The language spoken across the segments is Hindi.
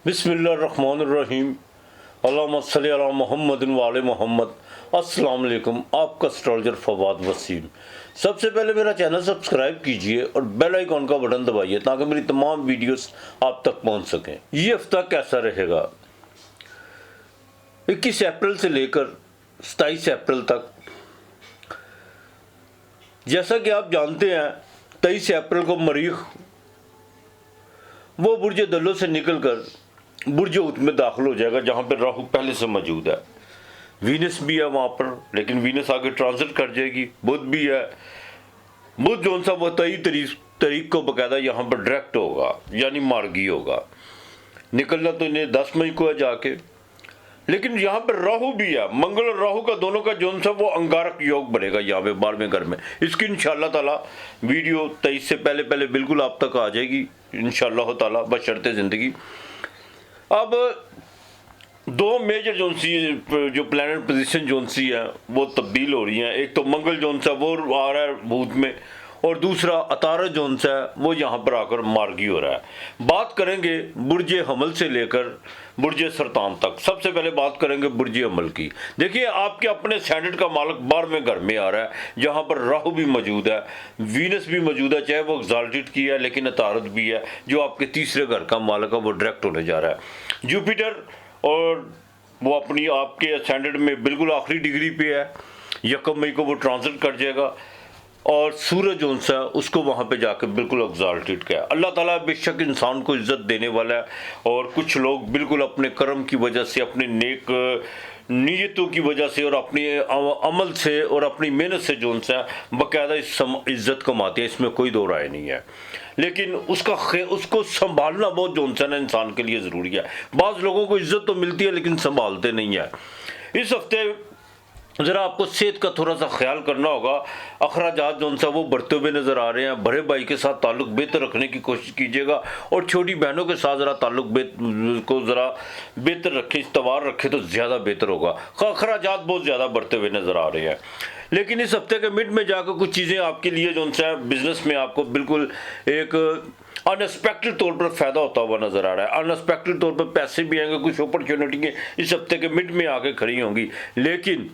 बिस्मिल्लाहिर्रहमानिर्रहीम अल्लाहुम्मा सल्ली अला मुहम्मदिन व आले मोहम्मद। अस्सलाम वालेकुम, आपका एस्ट्रोलॉजर फवाद वसीम। सबसे पहले मेरा चैनल सब्सक्राइब कीजिए और बेल आइकॉन का बटन दबाइए ताकि मेरी तमाम वीडियोस आप तक पहुंच सकें। ये हफ्ता कैसा रहेगा? 21 अप्रैल से लेकर 27 अप्रैल तक। जैसा कि आप जानते हैं 23 अप्रैल को मरीख वो बुर्ज दल्लो से निकलकर बुर्ज उत में दाखिल हो जाएगा, जहाँ पर राहु पहले से मौजूद है। वीनस भी है वहाँ पर, लेकिन वीनस आगे ट्रांजिट कर जाएगी। बुध भी है। बुध जो सा वो 23 तारीख को बकायदा यहाँ पर डायरेक्ट होगा, यानी मार्गी होगा। निकलना तो इन्हें 10 मई को है जाके, लेकिन यहाँ पर राहु भी है। मंगल और राहु का दोनों का जो सा वो अंगारक योग बनेगा यहाँ पे 12वें घर में। इसकी इंशाअल्लाह ताला वीडियो 23 से पहले बिल्कुल आप तक आ जाएगी इंशाअल्लाह ताला, बशर्ते ज़िंदगी। अब दो मेजर जो प्लैनेट पोजीशन जोनसी है वो तब्दील हो रही हैं। एक तो मंगल जोनसा वो आ रहा है भूत में, और दूसरा अतारद जोनसा है वो यहाँ पर आकर मार्गी हो रहा है। बात करेंगे बुर्ज हमल से लेकर बुर्ज सरतान तक। सबसे पहले बात करेंगे बुर्ज हमल की। देखिए, आपके अपने स्टैंडर्ड का मालक 12वें घर में आ रहा है, जहाँ पर राहु भी मौजूद है, वीनस भी मौजूद है, चाहे वो एग्जाल्टेड की है लेकिन अतारद भी है। जो आपके तीसरे घर का मालक है वो डायरेक्ट होने जा रहा है। जुपिटर और वो अपनी आपके स्टैंडर्ड में बिल्कुल आखिरी डिग्री पे है। 1 मई को वो ट्रांजिट कर जाएगा, और सूरज जो सा उसको वहाँ पे जाकर बिल्कुल एग्जाल्टेड किया। अल्लाह ताला बेशक इंसान को इज्जत देने वाला है, और कुछ लोग बिल्कुल अपने कर्म की वजह से, अपने नेक नीयतों की वजह से और अपने अमल से और अपनी मेहनत से जो सा बाकायदा इज्जत कमाते हैं, इसमें कोई दो राय नहीं है। लेकिन उसको संभालना बहुत जो सा ना इंसान के लिए ज़रूरी है। बाज़ लोगों को इज्जत तो मिलती है लेकिन संभालते नहीं है। इस हफ्ते ज़रा आपको सेहत का थोड़ा सा ख्याल करना होगा। अखराजात जो सा वो बढ़ते हुए नज़र आ रहे हैं। बड़े भाई के साथ ताल्लुक बेहतर रखने की कोशिश कीजिएगा, और छोटी बहनों के साथ ज़रा ताल्लुक को ज़रा बेहतर रखें, इस्तवार रखें तो ज़्यादा बेहतर होगा। अखराजात बहुत ज़्यादा बढ़ते हुए नज़र आ रहे हैं। लेकिन इस हफ्ते के मिड में जाकर कुछ चीज़ें आपके लिए जो सा बिजनेस में आपको बिल्कुल एक अनएक्सपेक्टेड तौर पर फ़ायदा होता हुआ नज़र आ रहा है। अनएक्सपेक्टेड तौर पर पैसे भी आएंगे, कुछ अपॉर्चुनिटी इस हफ्ते के मिड में आके खड़ी होंगी। लेकिन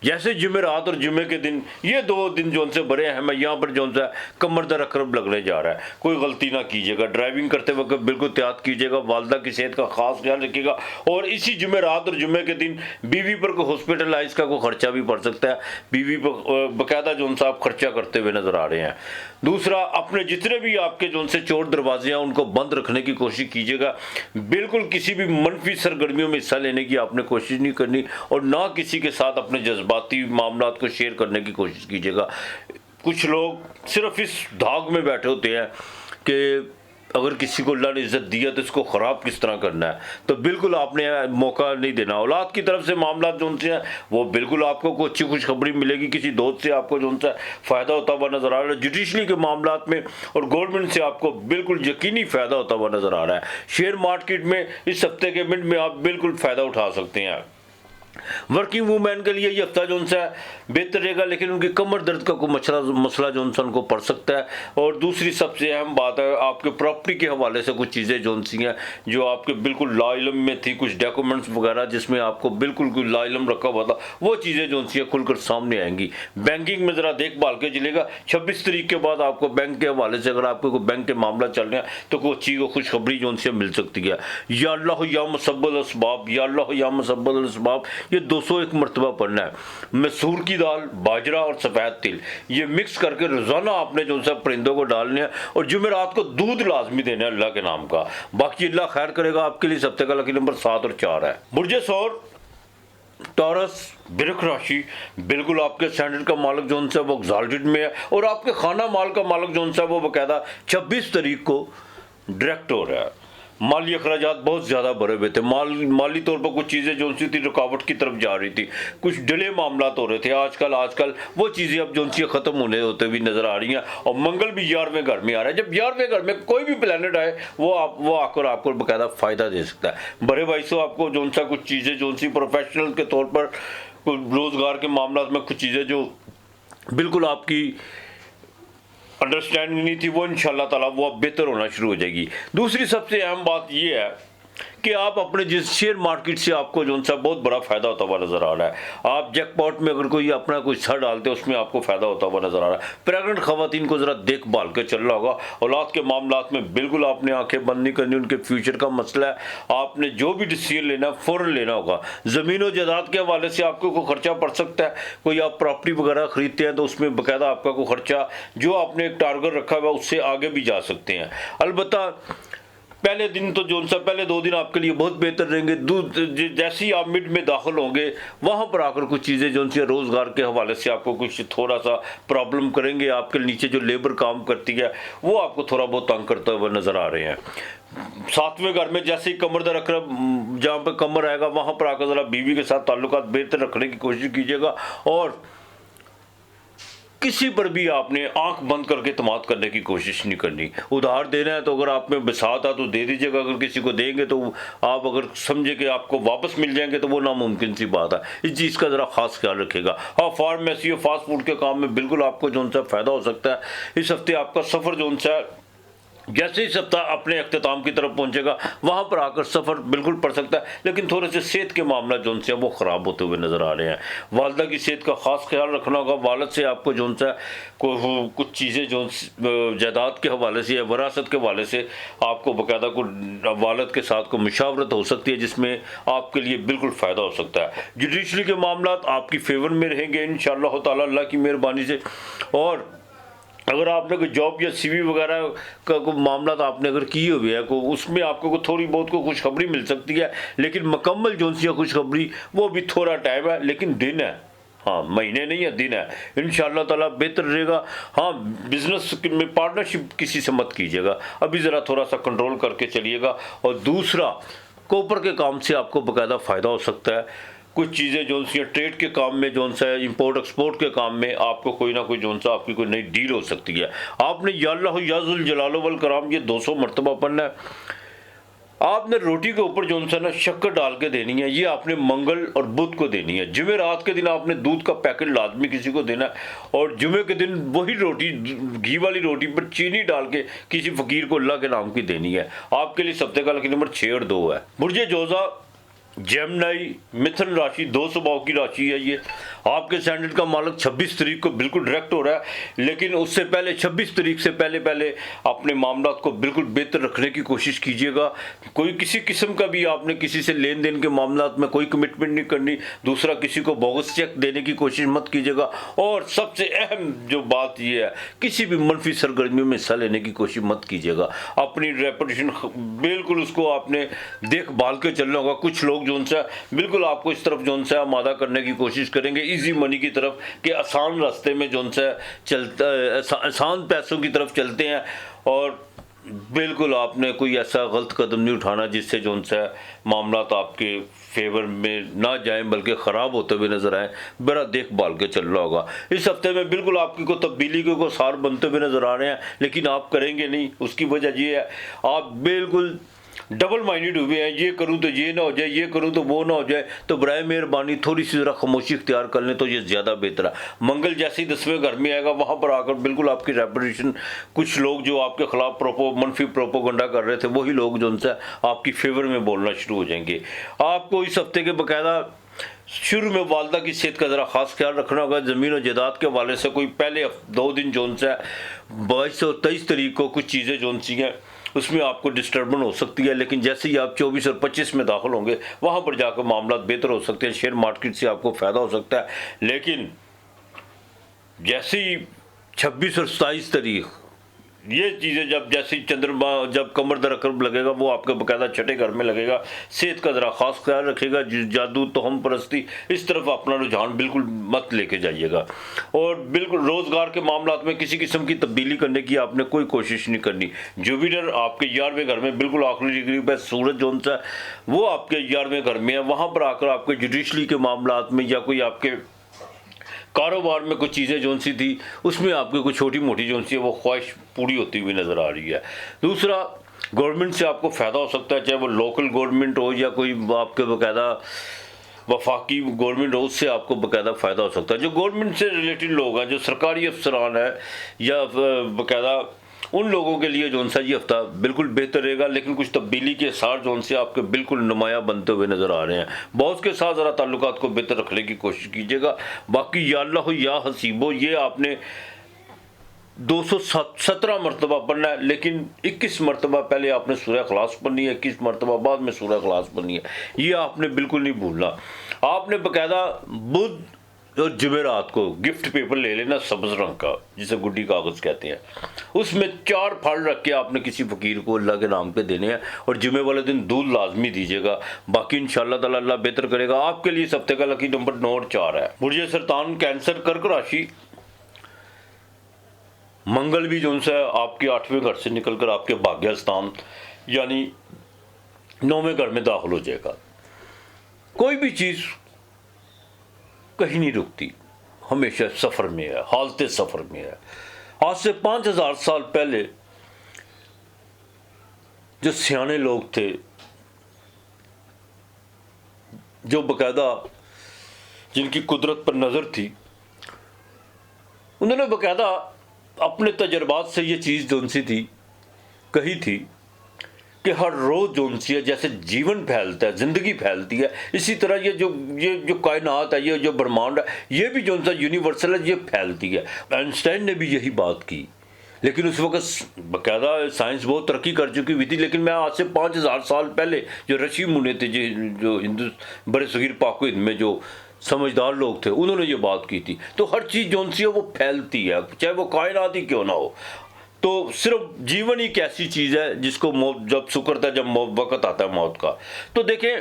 जैसे जुमेरात और जुमे के दिन, ये 2 दिन जो उनसे बड़े अहम है। यहाँ पर जो सा कमर दर अकरब लगने जा रहा है। कोई गलती ना कीजिएगा, ड्राइविंग करते वक्त बिल्कुल एहतियात कीजिएगा, वालदा की सेहत का खास ख्याल रखिएगा। और इसी जुमेरात और जुमे के दिन बीवी पर कोई हॉस्पिटलाइज का कोई खर्चा भी पड़ सकता है। बीवी पर बाकायदा जो सा आप खर्चा करते हुए नजर आ रहे हैं। दूसरा, अपने जितने भी आपके जो से चोर दरवाजे हैं उनको बंद रखने की कोशिश कीजिएगा। बिल्कुल किसी भी मनफी सरगर्मियों में हिस्सा लेने की आपने कोशिश नहीं करनी, और ना किसी के साथ अपने जज्बाती मामलात को शेयर करने की कोशिश कीजिएगा। कुछ लोग सिर्फ इस धाग में बैठे होते हैं कि अगर किसी को अल्लाह ने इज्जत दिया तो इसको ख़राब किस तरह करना है, तो बिल्कुल आपने मौका नहीं देना। औलाद की तरफ से मामला जो उनसे हैं वो बिल्कुल आपको कोई अच्छी खुशखबरी मिलेगी। किसी दोस्त से आपको जो उनसे फ़ायदा होता हुआ नज़र आ रहा है। जुडिशरी के मामला में और गवर्नमेंट से आपको बिल्कुल यकीनी फ़ायदा होता हुआ नज़र आ रहा है। शेयर मार्केट में इस हफ्ते के मिड में आप बिल्कुल फ़ायदा उठा सकते हैं। वर्किंग वूमेन के लिए ये हफ्ता जो सा बेहतर रहेगा, लेकिन उनकी कमर दर्द का कोई मसला जो उनको पड़ सकता है। और दूसरी सबसे अहम बात है, आपके प्रॉपर्टी के हवाले से कुछ चीज़ें जो सी हैं जो आपके बिल्कुल लाइलम में थी, कुछ डॉक्यूमेंट्स वगैरह जिसमें आपको बिल्कुल कोई लाइलम रखा हुआ था, वो चीज़ें जो सी खुलकर सामने आएंगी। बैंकिंग में ज़रा देखभाल के चलेगा। 26 तारीख के बाद आपको बैंक के हवाले से अगर आपको कोई बैंक के मामला चल रहे हैं तो कोई अच्छी खुशखबरी जो सी मिल सकती है। या अल्लाह या मुसब्बिल असबाब, या अल्लाह या मुसब्बिल असबाब, ये 201 मरतबा पढ़ना है। मसूर की दाल, बाजरा और सफ़ेद तिल ये मिक्स करके रोज़ाना आपने जो सा परिंदों को डालने हैं, और जुमेरात को दूध लाजमी देना है अल्लाह के नाम का। बाकी अल्लाह खैर करेगा आपके लिए। हफ्ते का लकी नंबर 7 और 4 है। बुर्ज सौर टॉरस वृश्चिक राशि बिल्कुल आपके स्टैंडर्ड का मालक जो सा वो एग्जाल्टेड में है, और आपके खाना माल का मालक जो सा वो बाकायदा 26 तारीख को डायरेक्ट हो रहा है। माली अखराजात बहुत ज़्यादा बढ़े हुए थे। माली तौर पर कुछ चीज़ें जो सी थी रुकावट की तरफ जा रही थी, कुछ डिले मामला हो रहे थे। आजकल वो चीज़ें अब जो सी ख़त्म होने होते हुए नज़र आ रही हैं। और मंगल भी 11वें घर में आ रहा है। जब 11वें घर में कोई भी प्लैनेट आए वो आकर आपको बाकायदा फ़ायदा दे सकता है। बड़े भाई से आपको जो सा कुछ चीज़ें जो सी प्रोफेशनल के तौर पर रोज़गार के मामला में कुछ चीज़ें जो बिल्कुल आपकी अंडरस्टैंडिंग नहीं थी, वो इंशाल्लाह ताला वो अब बेहतर होना शुरू हो जाएगी। दूसरी सबसे अहम बात ये है कि आप अपने जिस शेयर मार्केट से आपको जो सा बहुत बड़ा फायदा होता हुआ नजर आ रहा है। आप जैकपॉट में अगर कोई अपना कोई सर डालते हैं उसमें आपको फायदा होता हुआ नजर आ रहा है। प्रेग्नेंट खवातीन को जरा देखभाल के चलना होगा। औलाद के मामलात में बिल्कुल आपने आंखें बंद नहीं करनी, उनके फ्यूचर का मसला है। आपने जो भी डिसीजन लेना फौरन लेना होगा। जमीन और जायदाद के हवाले से आपको कोई खर्चा पड़ सकता है, कोई आप प्रॉपर्टी वगैरह खरीदते हैं तो उसमें बाकायदा आपका कोई खर्चा जो आपने एक टारगेट रखा हुआ उससे आगे भी जा सकते हैं। अलबत्ता पहले दिन तो जो सा पहले 2 दिन आपके लिए बहुत बेहतर रहेंगे। जैसे ही आप मिड में दाखिल होंगे वहां पर आकर कुछ चीज़ें जो सी रोज़गार के हवाले से आपको कुछ थोड़ा सा प्रॉब्लम करेंगे। आपके नीचे जो लेबर काम करती है वो आपको थोड़ा बहुत तंग करते हुए नज़र आ रहे हैं। 7वें घर में जैसे ही कमर दर रखना, जहाँ पर कमर आएगा वहाँ पर आकर ज़रा बीवी के साथ ताल्लुकात बेहतर रखने की कोशिश कीजिएगा। और किसी पर भी आपने आंख बंद करके तमाद करने की कोशिश नहीं करनी। उधार देना है तो अगर आप में बिसात आ तो दे दीजिएगा। अगर किसी को देंगे तो आप अगर समझे कि आपको वापस मिल जाएंगे तो वो नामुमकिन सी बात है। इस चीज़ का ज़रा खास ख्याल रखेगा। हाँ, फार्मेसी और फास्ट फूड के काम में बिल्कुल आपको जो सा फ़ायदा हो सकता है। इस हफ्ते आपका सफ़र जो सा जैसे ही सप्ताह अपने अख्ताम की तरफ पहुंचेगा वहां पर आकर सफ़र बिल्कुल पड़ सकता है, लेकिन थोड़े से सेहत के मामला जो से वो ख़राब होते हुए नज़र आ रहे हैं। वालदा की सेहत का ख़ास ख्याल रखना होगा। वालद से आपको जो सा कुछ चीज़ें जो जायदाद के हवाले से या वरासत के हवाले से आपको बाकायदा को वालद के साथ को मुशावरत हो सकती है जिसमें आपके लिए बिल्कुल फ़ायदा हो सकता है। जुडिशरी के मामला आपकी फेवर में रहेंगे इंशाअल्लाह ताला अल्लाह की मेहरबानी से। और अगर आपने कोई जॉब या सीवी वगैरह का कोई मामला तो आपने अगर किए हुए है को उसमें आपको को थोड़ी बहुत को खुशखबरी मिल सकती है, लेकिन मुकम्मल जो सी खुशखबरी वो भी थोड़ा टाइम है, लेकिन दिन है। हाँ, महीने नहीं है, दिन है। इंशाअल्लाह ताला बेहतर रहेगा। हाँ, बिजनेस में पार्टनरशिप किसी से मत कीजिएगा, अभी ज़रा थोड़ा सा कंट्रोल करके चलिएगा। और दूसरा, कॉपर के काम से आपको बाकायदा फ़ायदा हो सकता है। कुछ चीज़ें जो सी ट्रेड के काम में जो सा इंपोर्ट एक्सपोर्ट के काम में आपको कोई ना कोई जो सा आपकी कोई नई डील हो सकती है। आपने या अल्लाह या जुल जलालो वल कराम ये 200 मरतबा पढ़ना है। आपने रोटी के ऊपर जो सा ना शक्कर डाल के देनी है, ये आपने मंगल और बुध को देनी है। जुमे रात के दिन आपने दूध का पैकेट लाजमी किसी को देना है। और जुमे के दिन वही रोटी, घी वाली रोटी पर चीनी डाल के किसी फ़कीर को अल्लाह के नाम की देनी है। आपके लिए सप्ते का लकी नंबर 6 और 2 है। बुर्जे जोजा जेमिनी मिथुन राशि 2 स्वभाव की राशि है। ये आपके सैंडल का मालक 26 तारीख को बिल्कुल डायरेक्ट हो रहा है, लेकिन उससे पहले 26 तारीख से पहले अपने मामला को बिल्कुल बेहतर रखने की कोशिश कीजिएगा। कोई किसी किस्म का भी आपने किसी से लेन देन के मामला में कोई कमिटमेंट नहीं करनी। दूसरा, किसी को बोगस चेक देने की कोशिश मत कीजिएगा। और सबसे अहम जो बात यह है, किसी भी मनफी सरगर्मियों में हिस्सा लेने की कोशिश मत कीजिएगा। अपनी रेपुटेशन बिल्कुल उसको आपने देखभाल के चलना होगा। कुछ लोग जो सा बिल्कुल आपको इस तरफ जो सा आमादा करने की कोशिश करेंगे इजी मनी की तरफ, कि आसान रास्ते में जो सा चलता, आसान पैसों की तरफ चलते हैं। और बिल्कुल आपने कोई ऐसा गलत कदम नहीं उठाना जिससे जो सा मामला तो आपके फेवर में ना जाएं बल्कि ख़राब होते हुए नजर आए। बड़ा देखभाल के चलना होगा। इस हफ्ते में बिल्कुल आपकी को तब्दीली के को सार बनते हुए नजर आ रहे हैं, लेकिन आप करेंगे नहीं। उसकी वजह ये है, आप बिल्कुल डबल माइंडेड हुए हैं। ये करूं तो ये ना हो जाए, ये करूं तो वो ना हो जाए। तो बराए मेहरबानी थोड़ी सी ज़रा खामोशी इख्तियार कर लें तो ये ज़्यादा बेहतर है। मंगल जैसे ही 10वें घर में आएगा वहाँ पर आकर बिल्कुल आपकी रेपुटेशन, कुछ लोग जो आपके खिलाफ मनफी प्रोपोगंडा कर रहे थे वही लोग जो उनसे आपकी फेवर में बोलना शुरू हो जाएंगे। आपको इस हफ्ते के बाकायदा शुरू में वालदा की सेहत का ज़रा ख़ास ख्याल रखना होगा। ज़मीन और जायदाद के हवाले से कोई पहले 2 दिन जो सा 22 और 23 तारीख को कुछ चीज़ें जो सी हैं उसमें आपको डिस्टर्बेंस हो सकती है, लेकिन जैसे ही आप 24 और 25 में दाखिल होंगे वहाँ पर जाकर मामला बेहतर हो सकते हैं। शेयर मार्केट से आपको फ़ायदा हो सकता है, लेकिन जैसे ही 26 और 27 तारीख ये चीज़ें जैसे चंद्रमा जब कमर दर अकरब लगेगा वो आपके बाकायदा छठे घर में लगेगा। सेहत का ज़रा ख़ास ख्याल रखिएगा। जादू तोहम परस्ती इस तरफ अपना रुझान बिल्कुल मत लेके जाइएगा। और बिल्कुल रोज़गार के मामला में किसी किस्म की तब्दीली करने की आपने कोई कोशिश नहीं करनी। जुपिटर आपके 11वें घर में बिल्कुल आखिरी डिग्री पर, सूरज जो सा वो आपके 11वें घर में है। वहाँ पर आकर आपके जुडिशरी के मामला में या कोई आपके कारोबार में कुछ चीज़ें जो सी थी उसमें आपकी कोई छोटी मोटी जो सी है वो ख्वाहिश पूरी होती हुई नज़र आ रही है। दूसरा, गवर्नमेंट से आपको फ़ायदा हो सकता है, चाहे वो लोकल गवर्नमेंट हो या कोई आपके बाकायदा वफाकी गवर्नमेंट हो, उससे आपको बाकायदा फ़ायदा हो सकता है। जो गवर्नमेंट से रिलेटेड लोग हैं, जो सरकारी अफसरान हैं या बाकायदा उन लोगों के लिए जो सा ये हफ्ता बिल्कुल बेहतर रहेगा, लेकिन कुछ तब्दीली के आसार जो से आपके बिल्कुल नुमाया बनते हुए नजर आ रहे हैं। बॉस के साथ ज़रा ताल्लुकात को बेहतर रखने की कोशिश कीजिएगा। बाकी या अल्लाह या हसीबो ये आपने 217 मरतबा पढ़ना है, लेकिन 21 मरतबा पहले आपने सूरह इखलास पढ़नी है, 21 मरतबा बाद में सूरह इखलास पढ़नी है। ये आपने बिल्कुल नहीं भूलना। आपने बाकायदा बुध और जुमेरात को गिफ्ट पेपर ले लेना सब्ज रंग का, जिसे गुड्डी कागज़ कहते हैं, उसमें 4 फल रख के आपने किसी फ़कीर को अल्लाह के नाम पे देने हैं, और जुमे वाले दिन दूध लाजमी दीजिएगा। बाकी इंशाअल्लाह ताला अल्लाह बेहतर करेगा। आपके लिए इस हफ्ते का लकी नंबर 9 और 4 है। बुर्ज सरतान, कैंसर, कर्क राशि। मंगल भी जो है आपके 8वें घर से निकलकर आपके भाग्य स्थान यानी 9वें घर में दाखिल हो जाएगा। कोई भी चीज़ कहीं नहीं रुकती, हमेशा सफ़र में है, हालते सफ़र में है। आज से 5000 साल पहले जो सियाने लोग थे, जो बाकायदा जिनकी कुदरत पर नज़र थी, उन्होंने बाकायदा अपने तजर्बात से ये चीज़ जोन सी थी कही थी कि हर रोज़ जोन सी है, जैसे जीवन फैलता है, ज़िंदगी फैलती है, इसी तरह ये जो कायनात है, ये जो ब्रह्मांड है, ये भी जोन सा यूनिवर्सल है, ये फैलती है। आइंस्टाइन ने भी यही बात की, लेकिन उस वक्त बाकायदा साइंस बहुत तरक्की कर चुकी हुई थी। लेकिन मैं आज से 5000 साल पहले जो ऋषि मुनि थे, जो हिंदू बड़े सगीर पाक हिंद में जो समझदार लोग थे, उन्होंने ये बात की थी। तो हर चीज़ जो सी है वो फैलती है, चाहे वो कायनात ही क्यों ना हो। तो सिर्फ जीवन ही एक ऐसी चीज़ है जिसको मौत जब सुकरता है, जब वक़्त आता है मौत का। तो देखें,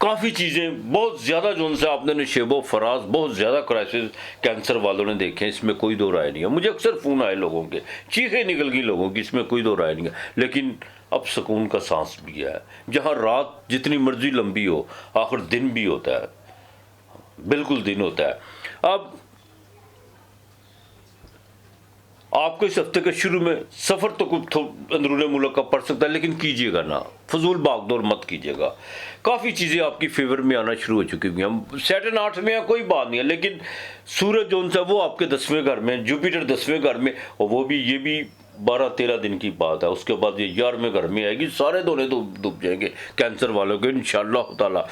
काफ़ी चीज़ें बहुत ज़्यादा जो से आपने नशेबो फराज, बहुत ज़्यादा क्राइसिस कैंसर वालों ने देखे, इसमें कोई दो राय नहीं है। मुझे अक्सर फ़ोन आए लोगों के, चीखें निकल गई लोगों की, इसमें कोई दो राय नहीं है। लेकिन अब सुकून का सांस भी है, जहाँ रात जितनी मर्जी लंबी हो, आखिर दिन भी होता है, बिल्कुल दिन होता है। अब आपको इस हफ्ते के शुरू में सफ़र तो कुछ अंदरूनी मुल्क का पड़ सकता है, लेकिन कीजिएगा ना, फजूल भागदौड़ मत कीजिएगा। काफ़ी चीज़ें आपकी फेवर में आना शुरू हो चुकी हुई हैं। सैटर्न 8 में है, कोई बात नहीं है, लेकिन सूरज जो सा वो आपके 10वें घर में, जुपिटर 10वें घर में, और वो भी ये भी 12-13 दिन की बात है। उसके बाद ये 11वें घर में आएगी। सारे दोने तो डूब जाएंगे कैंसर वालों के इंशाअल्लाह ताला।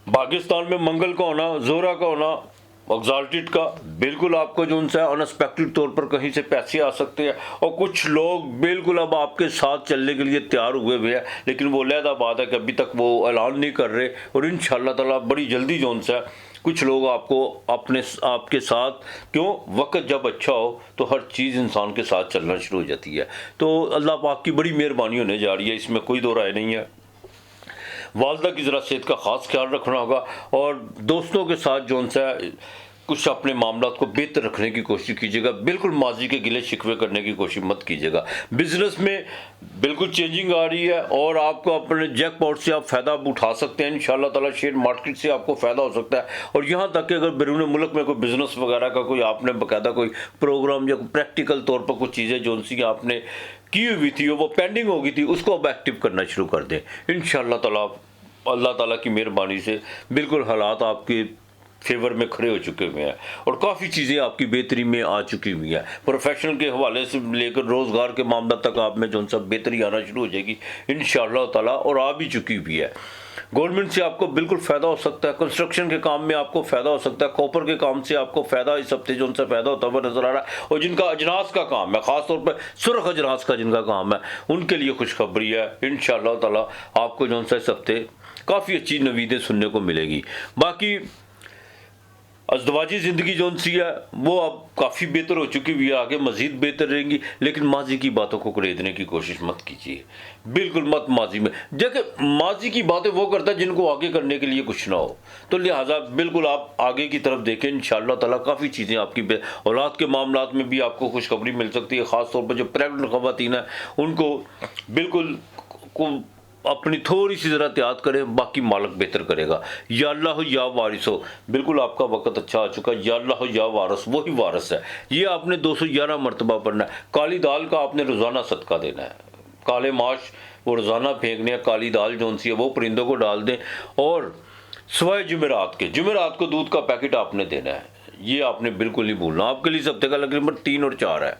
पाकिस्तान में मंगल का होना, जोरा का होना, एग्जॉल्टेड का, बिल्कुल आपको जो उनसे अनएक्सपेक्टेड तौर पर कहीं से पैसे आ सकते हैं। और कुछ लोग बिल्कुल अब आपके साथ चलने के लिए तैयार हुए हुए हैं, लेकिन वो अलहदा बात है कि अभी तक वो ऐलान नहीं कर रहे। और इंशाअल्लाह ताला बड़ी जल्दी जो उनसे कुछ लोग आपको आपके साथ, क्यों, वक्त जब अच्छा हो तो हर चीज़ इंसान के साथ चलना शुरू हो जाती है। तो अल्लाह पाक की बड़ी मेहरबानी होने जा रही है, इसमें कोई दो राय नहीं है। वालदा की ज़रा सेहत का ख़ास ख्याल रखना होगा, और दोस्तों के साथ जो सा कुछ अपने मामला को बेहतर रखने की कोशिश कीजिएगा। बिल्कुल माजी के गिले शिकवे करने की कोशिश मत कीजिएगा। बिजनेस में बिल्कुल चेंजिंग आ रही है, और आपको अपने जैकपॉट से आप फ़ायदा उठा सकते हैं इंशाअल्लाह ताला। शेयर मार्केट से आपको फ़ायदा हो सकता है। और यहाँ तक कि अगर बैरून मुल्क में कोई बिज़नेस वगैरह का कोई आपने बाकायदा कोई प्रोग्राम या प्रैक्टिकल तौर पर कुछ चीज़ें जो सी आपने की हुई थी, वो पेंडिंग हो गई थी, उसको अब एक्टिव करना शुरू कर दें इंशाअल्लाह ताला। अल्लाह ताला की मेहरबानी से बिल्कुल हालात आपके फेवर में खड़े हो चुके हुए हैं, और काफ़ी चीज़ें आपकी बेहतरी में आ चुकी हुई हैं। प्रोफेशनल के हवाले से लेकर रोज़गार के मामला तक आप में जो सब बेहतरी आना शुरू हो जाएगी इंशाअल्लाह ताला, और आ भी चुकी हुई है। गवर्नमेंट से आपको बिल्कुल फ़ायदा हो सकता है। कंस्ट्रक्शन के काम में आपको फ़ायदा हो सकता है। कॉपर के काम से आपको फ़ायदा इस हफ्ते जो उनसे फ़ायदा होता हुआ नज़र आ रहा है। और जिनका अजनास का काम है, ख़ासतौर पर सुर्ख अजनास का जिनका काम है, उनके लिए खुशखबरी है। इंशाअल्लाह ताला आपको जो सा इस हफ्ते काफ़ी अच्छी नवीदें सुनने को मिलेगी। बाकी अज़दवाजी ज़िंदगी जो सी है वो अब काफ़ी बेहतर हो चुकी हुई है, आगे मज़ीद बेहतर रहेंगी। लेकिन माजी की बातों को खरीदने की कोशिश मत कीजिए, बिल्कुल मत। माजी में देखिए, माजी की बातें वो करता है जिनको आगे करने के लिए कुछ ना हो। तो लिहाजा बिल्कुल आप आगे की तरफ देखें, इंशाअल्लाह ताला काफ़ी चीज़ें आपकी औलाद के मामला में भी आपको खुशखबरी मिल सकती है। ख़ासतौर पर जो प्रेगनेंट ख़वातीन हैं उनको बिल्कुल अपनी थोड़ी सी ज़रा एहतियात करें, बाकी मालिक बेहतर करेगा। या अल्लाह या वारिस हो, बिल्कुल आपका वक्त अच्छा आ चुका। या अल्लाह या वारिस, वही वारिस है। ये आपने 211 मरतबा पढ़ना है। काली दाल का आपने रोज़ाना सदका देना है। काले माश वो रोज़ाना फेंकने हैं। काली दाल जो सी है वो परिंदों को डाल दें। और सवाए जुमेरात को दूध का पैकेट आपने देना है। ये आपने बिल्कुल नहीं भूलना। आपके लिए इस हफ्ते का लकी नंबर 3 और 4 है।